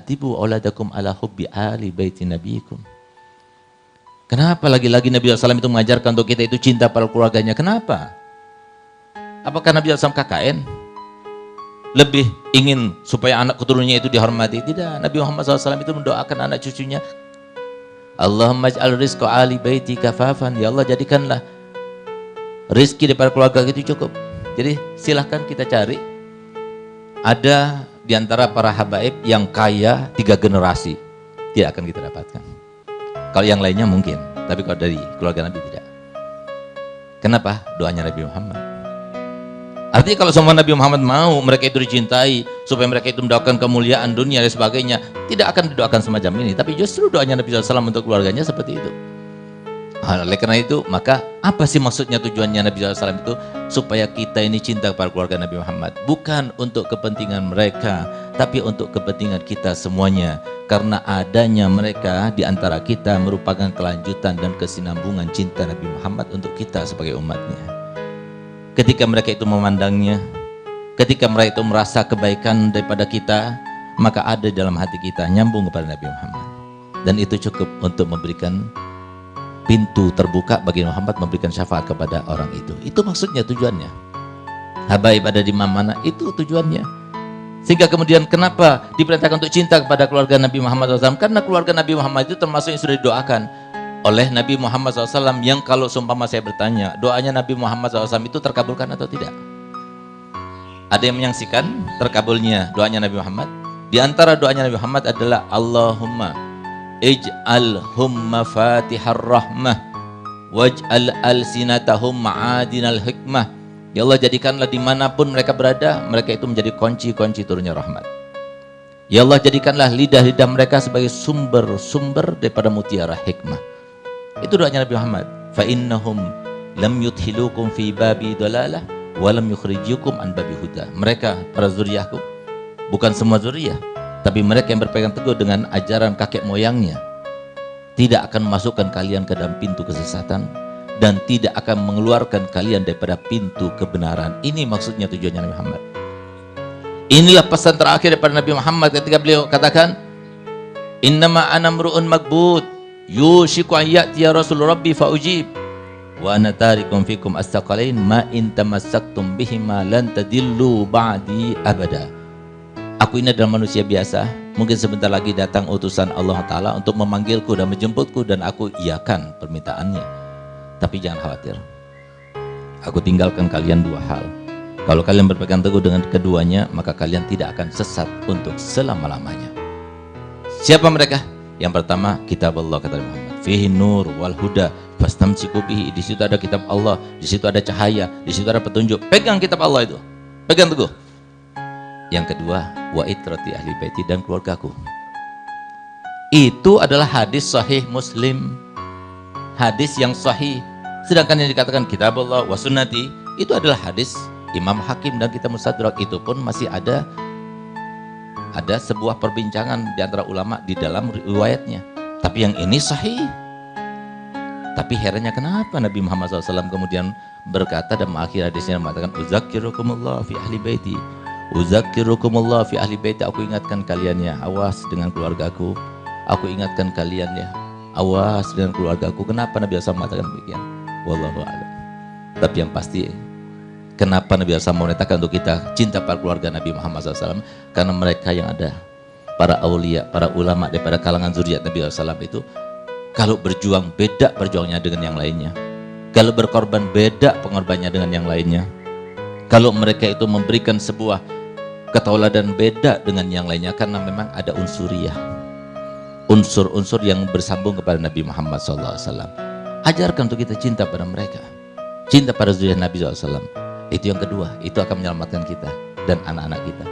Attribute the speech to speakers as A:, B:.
A: addibu auladakum ala hubbi ali baiti nabiyikum. Kenapa lagi-lagi Nabi SAW itu mengajarkan untuk kita itu cinta pada keluarganya? Kenapa? Apakah Nabi SAW KKN? Lebih ingin supaya anak keturunannya itu dihormati? Tidak. Nabi Muhammad SAW itu mendoakan anak cucunya, Allahumma ij'al rizqa ali baiti kafafan. Ya Allah, jadikanlah rizki daripada keluarga itu cukup. Jadi silahkan kita cari. Ada di antara para habaib yang kaya 3 generasi, tidak akan kita dapatkan. Kalau yang lainnya mungkin, tapi kalau dari keluarga Nabi tidak. Kenapa? Doanya Nabi Muhammad. Artinya kalau semua Nabi Muhammad mau mereka itu dicintai, supaya mereka itu mendapatkan kemuliaan dunia dan sebagainya, tidak akan didoakan semacam ini. Tapi justru doanya Nabi SAW untuk keluarganya seperti itu. Oleh karena itu, maka apa sih maksudnya tujuannya Nabi SAW itu? Supaya kita ini cinta kepada keluarga Nabi Muhammad. Bukan untuk kepentingan mereka, tapi untuk kepentingan kita semuanya. Karena adanya mereka di antara kita merupakan kelanjutan dan kesinambungan cinta Nabi Muhammad untuk kita sebagai umatnya. Ketika mereka itu memandangnya, ketika mereka itu merasa kebaikan daripada kita, maka ada dalam hati kita nyambung kepada Nabi Muhammad. Dan itu cukup untuk memberikan pintu terbuka bagi Muhammad memberikan syafaat kepada orang itu. Itu maksudnya, tujuannya. Habaib ada di mana, itu tujuannya. Sehingga kemudian kenapa diperintahkan untuk cinta kepada keluarga Nabi Muhammad SAW? Karena keluarga Nabi Muhammad itu termasuk yang sudah didoakan oleh Nabi Muhammad SAW, yang kalau seumpama saya bertanya, doanya Nabi Muhammad SAW itu terkabulkan atau tidak? Ada yang menyaksikan terkabulnya doanya Nabi Muhammad? Di antara doanya Nabi Muhammad adalah Allahumma ij'alhum mafatihar rahmah waj'al alsinatahum ma'adinal hikmah. Ya Allah, jadikanlah dimanapun mereka berada, mereka itu menjadi kunci-kunci turunnya rahmat. Ya Allah, jadikanlah lidah-lidah mereka sebagai sumber-sumber daripada mutiara hikmah. Itu doanya Nabi Muhammad. Fa innahum lam yudhilukum fi babi dalalah wa lam yukhrijukum an babi huda. Mereka para zuriyahku, bukan semua zuriyah, tapi mereka yang berpegang teguh dengan ajaran kakek moyangnya, tidak akan memasukkan kalian ke dalam pintu kesesatan dan tidak akan mengeluarkan kalian daripada pintu kebenaran. Ini maksudnya tujuannya Nabi Muhammad. Inilah pesan terakhir daripada Nabi Muhammad ketika beliau katakan, innama ana mru'un magbud yushiku an ya'tiya rasul rabbi fa ujib wa ana tarikum fikum astaqalain ma in tamassaktum bihima lan tadillu ba'di abada. Aku ini adalah manusia biasa, mungkin sebentar lagi datang utusan Allah Ta'ala untuk memanggilku dan menjemputku, dan aku iakan permintaannya. Tapi jangan khawatir, aku tinggalkan kalian 2 hal. Kalau kalian berpegang teguh dengan keduanya, maka kalian tidak akan sesat untuk selama-lamanya. Siapa mereka? Yang pertama, kitab Allah, kata Muhammad, fihi nur wal huda fastamsiku bihi. Di situ ada kitab Allah, di situ ada cahaya, di situ ada petunjuk. Pegang kitab Allah itu, pegang teguh. Yang kedua, wa itrati ahli baiti, dan keluargaku. Itu adalah hadis sahih Muslim, hadis yang sahih. Sedangkan yang dikatakan kitab Allah wa sunnati, itu adalah hadis Imam Hakim dan kitab Mustadrak. Itu pun masih ada sebuah perbincangan di antara ulama di dalam riwayatnya. Tapi yang ini sahih. Tapi herannya kenapa Nabi Muhammad SAW kemudian berkata dan mengakhiri hadisnya mengatakan, uzakkirukumullah fi ahli baiti, uzakkirukumullah fi ahli baiti. Aku ingatkan kalian ya, awas dengan keluargaku. Aku ingatkan kalian ya, awas dengan keluargaku. Kenapa Nabi SAW mengatakan demikian? Wallahu a'lam. Tapi yang pasti, kenapa Nabi SAW memerintahkan untuk kita cinta pada keluarga Nabi Muhammad SAW? Karena mereka yang ada, para aulia, para ulama daripada kalangan zuriat Nabi SAW itu, kalau berjuang beda perjuangannya dengan yang lainnya. Kalau berkorban beda pengorbanannya dengan yang lainnya. Kalau mereka itu memberikan sebuah ketauladan beda dengan yang lainnya, karena memang ada unsuriyah, unsur-unsur yang bersambung kepada Nabi Muhammad SAW. Ajarkan untuk kita cinta pada mereka, cinta pada zuriat Nabi SAW. Itu yang kedua, itu akan menyelamatkan kita dan anak-anak kita.